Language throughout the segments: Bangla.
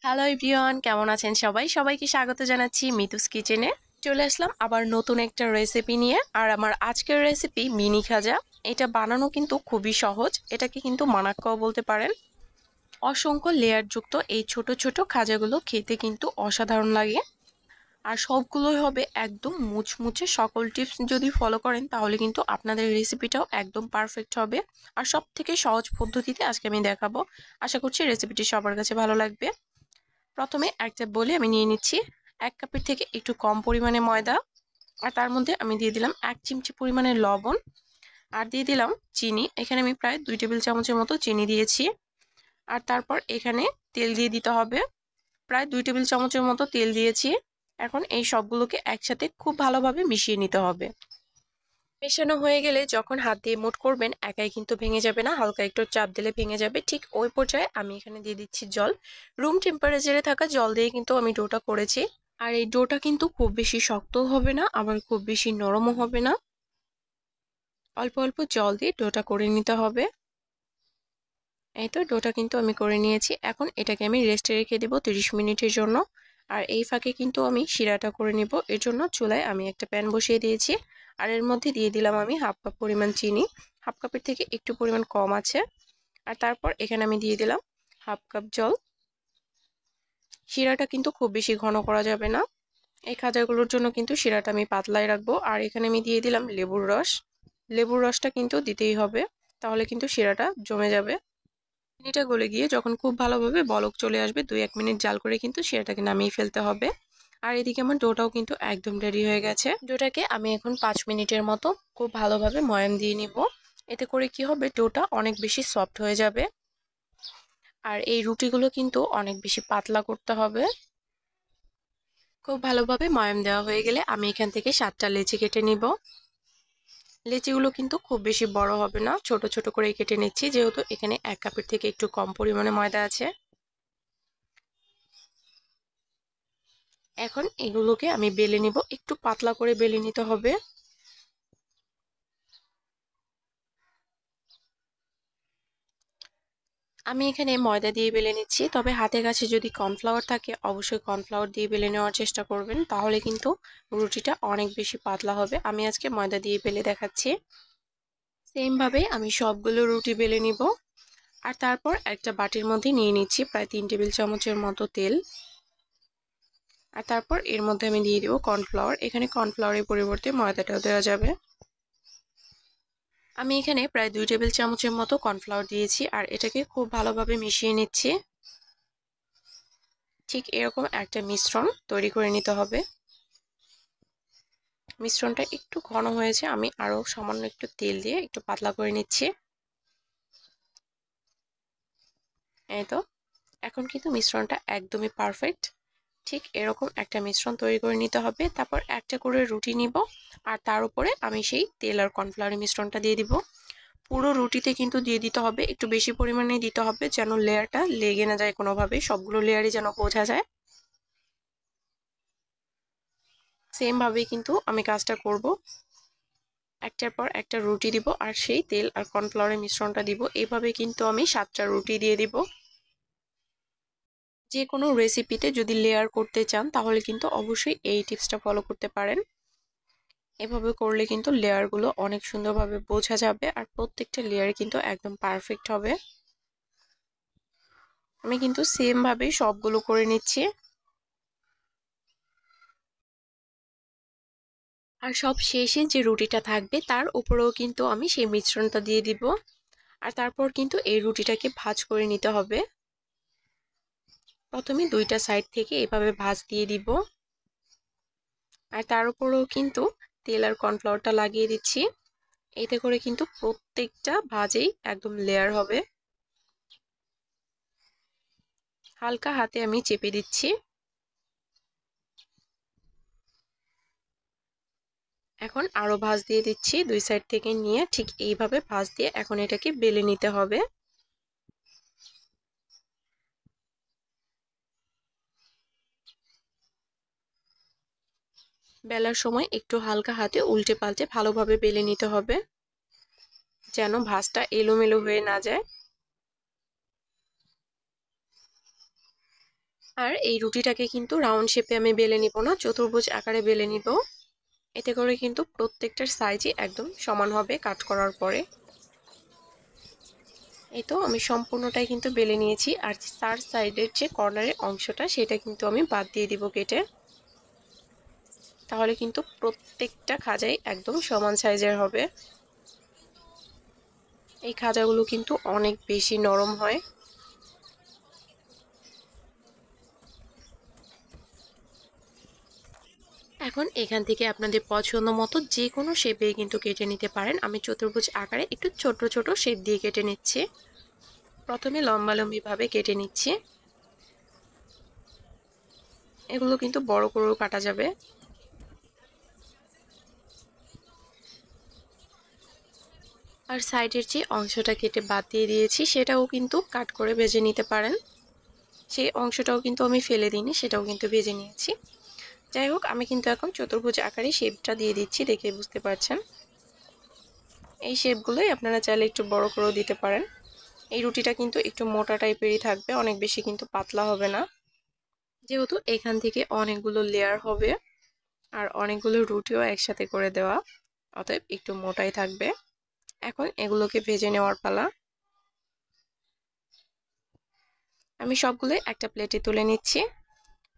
হ্যালো এভরিওয়ান, কেমন আছেন সবাই? সবাইকে স্বাগত জানাচ্ছি মিতুস কিচেনে। চলে আসলাম আবার নতুন একটা রেসিপি নিয়ে। আর আমার আজকের রেসিপি মিনি খাজা। এটা বানানো কিন্তু খুবই সহজ, এটাকে কিন্তু মানাক্কাও বলতে পারেন। অসংখ্য লেয়ার যুক্ত এই ছোট ছোট খাজাগুলো খেতে কিন্তু অসাধারণ লাগে। আর সবগুলোই হবে একদম মুচমুচে। সকল টিপস যদি ফলো করেন তাহলে কিন্তু আপনাদের রেসিপিটাও একদম পারফেক্ট হবে। আর সব থেকে সহজ পদ্ধতিতে আজকে আমি দেখাবো। আশা করছি রেসিপিটি সবার কাছে ভালো লাগবে। প্রথমে একটা বলে আমি নিয়ে নিচ্ছি 1 কাপের থেকে একটু কম পরিমাণে ময়দা। আর তার মধ্যে আমি দিয়ে দিলাম 1 চিমটি পরিমাণে লবণ। আর দিয়ে দিলাম চিনি। এখানে আমি প্রায় 2 টেবিল চামচের মতো চিনি দিয়েছি। আর তারপর এখানে তেল দিয়ে দিতে হবে। প্রায় 2 টেবিল চামচের মতো তেল দিয়েছি। এখন এই সবগুলোকে একসাথে খুব ভালোভাবে মিশিয়ে নিতে হবে। মেশানো হয়ে গেলে যখন হাত দিয়ে মুঠ করবেন একাই কিন্তু ভেঙে যাবে না, হালকা একটু চাপ দিলে ভেঙে যাবে। ঠিক ওই পর্যায়ে আমি এখানে দিয়ে দিচ্ছি জল। রুম টেম্পারেচারে থাকা জল দিয়ে কিন্তু আমি ডোটা করেছি। আর এই ডোটা কিন্তু খুব বেশি শক্তও হবে না, আবার খুব বেশি নরমও হবে না। অল্প অল্প জল দিয়ে ডোটা করে নিতে হবে। এই তো ডোটা কিন্তু আমি করে নিয়েছি। এখন এটাকে আমি রেস্টে রেখে দেব 30 মিনিটের জন্য। আর এই ফাঁকে কিন্তু আমি শিরাটা করে নেব। এর জন্য চুলায় আমি একটা প্যান বসিয়ে দিয়েছি। আর এর মধ্যে দিয়ে দিলাম আমি হাফ কাপ পরিমাণ চিনি। হাফ কাপের থেকে একটু পরিমাণ কম আছে। আর তারপর এখানে আমি দিয়ে দিলাম হাফ কাপ জল। শিরাটা কিন্তু খুব বেশি ঘন করা যাবে না, এই খাজাগুলোর জন্য কিন্তু শিরাটা আমি পাতলাই রাখবো। আর এখানে আমি দিয়ে দিলাম লেবুর রস। লেবুর রসটা কিন্তু দিতেই হবে, তাহলে কিন্তু শিরাটা জমে যাবে। চিনিটা গলে গিয়ে যখন খুব ভালোভাবে বলক চলে আসবে 2-1 মিনিট জাল করে কিন্তু শিরাটাকে নামিয়ে ফেলতে হবে। আর এদিকে আমার ডোটাও কিন্তু একদম রেডি হয়ে গেছে। ডোটাকে আমি এখন 5 মিনিটের মতো খুব ভালোভাবে ময়াম দিয়ে নিব। এতে করে কি হবে, ডোটা অনেক বেশি সফট হয়ে যাবে। আর এই রুটিগুলো কিন্তু অনেক বেশি পাতলা করতে হবে। খুব ভালোভাবে ময়াম দেওয়া হয়ে গেলে আমি এখান থেকে 7টা লেচি কেটে নিব। লেচিগুলো কিন্তু খুব বেশি বড় হবে না, ছোট ছোট করে কেটে নিচ্ছি, যেহেতু এখানে 1 কাপের থেকে একটু কম পরিমাণে ময়দা আছে। এখন এগুলোকে আমি বেলে নিব, একটু পাতলা করে বেলে নিতে হবে। আমি এখানে ময়দা দিয়ে বেলে নিচ্ছি, তবে হাতের কাছে যদি কর্নফ্লাওয়ার থাকে অবশ্যই কর্নফ্লাওয়ার দিয়ে বেলে নেওয়ার চেষ্টা করবেন, তাহলে কিন্তু রুটিটা অনেক বেশি পাতলা হবে। আমি আজকে ময়দা দিয়ে বেলে দেখাচ্ছি। সেম ভাবে আমি সবগুলো রুটি বেলে নিব। আর তারপর একটা বাটির মধ্যে নিয়ে নিচ্ছি প্রায় 3 টেবিল চামচের মতো তেল। আর তারপর এর মধ্যে আমি দিয়ে দিব কর্নফ্লাওয়ার। এখানে কর্নফ্লাওয়ারের পরিবর্তে ময়দাটাও দেওয়া যাবে। আমি এখানে প্রায় 2 টেবিল চামচের মতো কর্নফ্লাওয়ার দিয়েছি। আর এটাকে খুব ভালোভাবে মিশিয়ে নিচ্ছি। ঠিক এরকম একটা মিশ্রণ তৈরি করে নিতে হবে। মিশ্রণটা একটু ঘন হয়েছে, আমি আরো সামান্য একটু তেল দিয়ে একটু পাতলা করে নিচ্ছি। এই তো এখন কিন্তু মিশ্রণটা একদমই পারফেক্ট। ঠিক এরকম একটা মিশ্রণ তৈরি করে নিতে হবে। তারপর একটা করে রুটি নিব, আর তার উপরে আমি সেই তেল আর কর্নফ্লাওয়ারের মিশ্রণটা দিয়ে দিব। পুরো রুটিতে কিন্তু দিয়ে দিতে হবে, একটু বেশি পরিমাণে দিতে হবে, যেন লেয়ারটা লেগে না যায় কোনোভাবে, সবগুলো লেয়ারই যেন বোঝা যায়। সেম ভাবেই কিন্তু আমি কাজটা করব। একটার পর একটা রুটি দিব আর সেই তেল আর কর্নফ্লাওয়ারের মিশ্রণটা দিব। এইভাবে কিন্তু আমি 7টা রুটি দিয়ে দিব। যে কোনো রেসিপিতে যদি লেয়ার করতে চান তাহলে কিন্তু অবশ্যই এই টিপসটা ফলো করতে পারেন। এভাবে করলে কিন্তু লেয়ারগুলো অনেক সুন্দরভাবে বোঝা যাবে, আর প্রত্যেকটা লেয়ার কিন্তু একদম পারফেক্ট হবে। আমি কিন্তু সেম ভাবে সবগুলো করে নিচ্ছি। আর সব শেষে যে রুটিটা থাকবে তার উপরেও কিন্তু আমি সেই মিশ্রণটা দিয়ে দিব। আর তারপর কিন্তু এই রুটিটাকে ভাঁজ করে নিতে হবে। প্রথমে দুইটা সাইড থেকে এভাবে ভাঁজ দিয়ে দিব। আর তার উপরেও কিন্তু তেল আর কর্নফ্লাওয়ারটা লাগিয়ে দিচ্ছি। এতে করে কিন্তু প্রত্যেকটা ভাঁজেই একদম লেয়ার হবে। হালকা হাতে আমি চেপে দিচ্ছি। এখন আরো ভাঁজ দিয়ে দিচ্ছি, দুই সাইড থেকে নিয়ে ঠিক এইভাবে ভাঁজ দিয়ে এখন এটাকে বেলে নিতে হবে। বেলার সময় একটু হালকা হাতে উল্টে পাল্টে ভালোভাবে বেলে নিতে হবে, যেন ভাঁজটা এলোমেলো হয়ে না যায়। আর এই রুটিটাকে কিন্তু রাউন্ড শেপে আমি বেলে নিব না, চতুর্ভুজ আকারে বেলে নিব। এতে করে কিন্তু প্রত্যেকটার সাইজই একদম সমান হবে কাট করার পরে। এই তো আমি সম্পূর্ণটাই কিন্তু বেলে নিয়েছি। আর চার সাইডের যে কর্নারের অংশটা সেটা কিন্তু আমি বাদ দিয়ে দিব কেটে। তাহলে কিন্তু প্রত্যেকটা খাজাই একদম সমান সাইজের হবে। এই খাজাগুলো কিন্তু অনেক বেশি নরম হয়। এখন এখান থেকে আপনাদের পছন্দ মতো যে কোনো শেপে কিন্তু কেটে নিতে পারেন। আমি চতুর্ভুজ আকারে একটু ছোট ছোট শেপ দিয়ে কেটে নিচ্ছি। প্রথমে লম্বালম্বিভাবে কেটে নিচ্ছি। এগুলো কিন্তু বড় করেও কাটা যাবে। আর সাইডের যে অংশটা কেটে বাদ দিয়ে দিয়েছি সেটাও কিন্তু কাট করে ভেজে নিতে পারেন। সেই অংশটাও কিন্তু আমি ফেলে দিইনি, সেটাও কিন্তু ভেজে নিয়েছি। যাই হোক, আমি কিন্তু এখন চতুর্ভুজ আকারে শেপটা দিয়ে দিচ্ছি, দেখে বুঝতে পারছেন। এই শেপগুলোই আপনারা চাইলে একটু বড় করেও দিতে পারেন। এই রুটিটা কিন্তু একটু মোটা টাইপেরই থাকবে, অনেক বেশি কিন্তু পাতলা হবে না। যেহেতু এখান থেকে অনেকগুলো লেয়ার হবে আর অনেকগুলো রুটিও একসাথে করে দেওয়া, অতএব একটু মোটাই থাকবে। এখন এগুলোকে ভেজে নেওয়ার পালা। আমি সবগুলো একটা প্লেটে তুলে নিচ্ছি।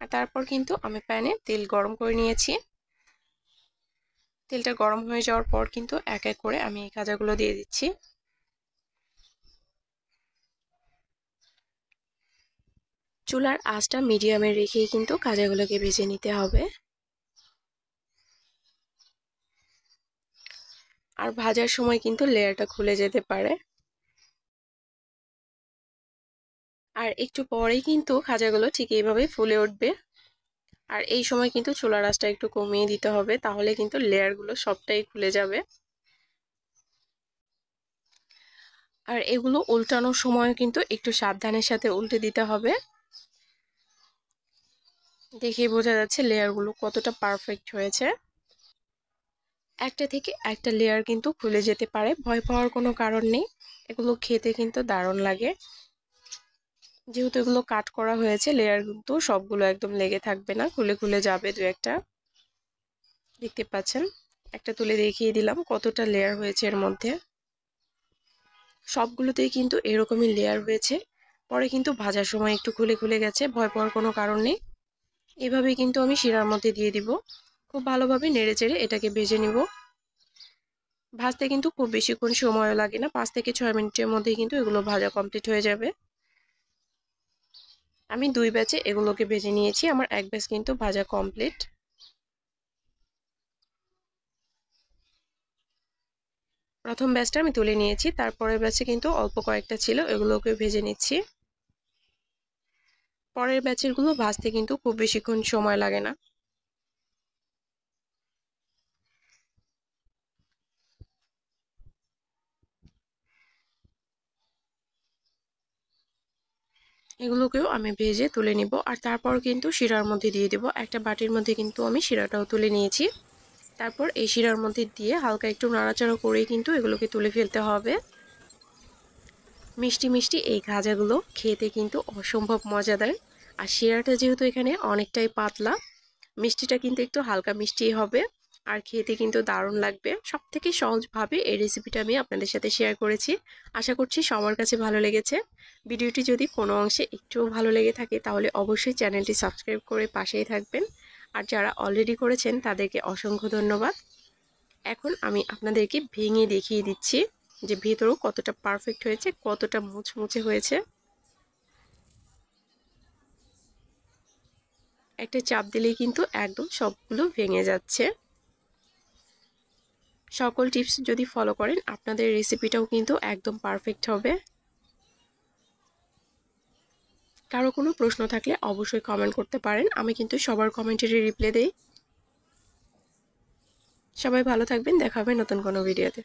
আর তারপর কিন্তু আমি প্যানে তেল গরম করে নিয়েছি। তেলটা গরম হয়ে যাওয়ার পর কিন্তু এক এক করে আমি এই খাজাগুলো দিয়ে দিচ্ছি। চুলার আঁচটা মিডিয়ামে রেখেই কিন্তু খাজাগুলোকে ভেজে নিতে হবে। আর ভাজার সময় কিন্তু লেয়ারটা খুলে যেতে পারে। আর একটু পরেই কিন্তু খাজাগুলো ঠিক এইভাবে ফুলে উঠবে। আর এই সময় কিন্তু চুলার আঁচটা একটু কমিয়ে দিতে হবে, তাহলে কিন্তু লেয়ারগুলো সবটাই খুলে যাবে। আর এগুলো উল্টানোর সময় কিন্তু একটু সাবধানের সাথে উল্টে দিতে হবে। দেখেই বোঝা যাচ্ছে লেয়ারগুলো কতটা পারফেক্ট হয়েছে। একটা থেকে একটা লেয়ার কিন্তু খুলে যেতে পারে, ভয় পাওয়ার কোনো কারণ নেই। এগুলো খেতে কিন্তু দারুণ লাগে। যেহেতু এগুলো কাট করা হয়েছে, লেয়ার কিন্তু সবগুলো একদম লেগে থাকবে না, খুলে খুলে যাবে দু একটা। দেখতে পাচ্ছেন, একটা তুলে দেখিয়ে দিলাম কতটা লেয়ার হয়েছে এর মধ্যে। সবগুলোতেই কিন্তু এরকমই লেয়ার হয়েছে। পরে কিন্তু ভাজার সময় একটু খুলে খুলে গেছে, ভয় পাওয়ার কোনো কারণ নেই। এভাবেই কিন্তু আমি শিরার মধ্যে দিয়ে দিব। খুব ভালোভাবে নেড়ে চেড়ে এটাকে ভেজে নিব। ভাজতে কিন্তু খুব বেশিক্ষণ সময় লাগে না, 5 থেকে 6 মিনিটের মধ্যেই কিন্তু এগুলো ভাজা কমপ্লিট হয়ে যাবে। আমি 2 ব্যাচে এগুলোকে ভেজে নিয়েছি, আমার এক ব্যাচ কিন্তু ভাজা কমপ্লিট। প্রথম ব্যাচটা আমি তুলে নিয়েছি, তারপরের ব্যাচে কিন্তু অল্প কয়েকটা ছিল, এগুলোকে ভেজে নিচ্ছি। পরের ব্যাচেরগুলো ভাজতে কিন্তু খুব বেশিক্ষণ সময় লাগে না। এগুলোকেও আমি ভেজে তুলে নিব। আর তারপর কিন্তু শিরার মধ্যে দিয়ে দেব। একটা বাটির মধ্যে কিন্তু আমি শিরাটাও তুলে নিয়েছি। তারপর এই শিরার মধ্যে দিয়ে হালকা একটু নাড়াচাড়া করেই কিন্তু এগুলোকে তুলে ফেলতে হবে। মিষ্টি মিষ্টি এই খাজাগুলো খেতে কিন্তু অসম্ভব মজাদার। আর শিরাটা যেহেতু এখানে অনেকটাই পাতলা, মিষ্টিটা কিন্তু একটু হালকা মিষ্টি হবে। আর খেতে কিন্তু দারুণ লাগবে। সবথেকে সহজভাবে এই রেসিপিটা আমি আপনাদের সাথে শেয়ার করেছি। আশা করছি সবার কাছে ভালো লেগেছে। ভিডিওটি যদি কোনো অংশে একটুও ভালো লেগে থাকে তাহলে অবশ্যই চ্যানেলটি সাবস্ক্রাইব করে পাশেই থাকবেন। আর যারা অলরেডি করেছেন তাদেরকে অসংখ্য ধন্যবাদ। এখন আমি আপনাদেরকে ভেঙে দেখিয়ে দিচ্ছি যে ভেতরেও কতটা পারফেক্ট হয়েছে, কতটা মুচমুচে হয়েছে। একটা চাপ দিলেই কিন্তু একদম সবগুলো ভেঙে যাচ্ছে। সকল টিপস যদি ফলো করেন আপনাদের রেসিপিটাও কিন্তু একদম পারফেক্ট হবে। কারো কোনো প্রশ্ন থাকলে অবশ্যই কমেন্ট করতে পারেন, আমি কিন্তু সবার কমেন্টেরই রিপ্লাই দেই। সবাই ভালো থাকবেন, দেখা হবে নতুন কোনো ভিডিওতে।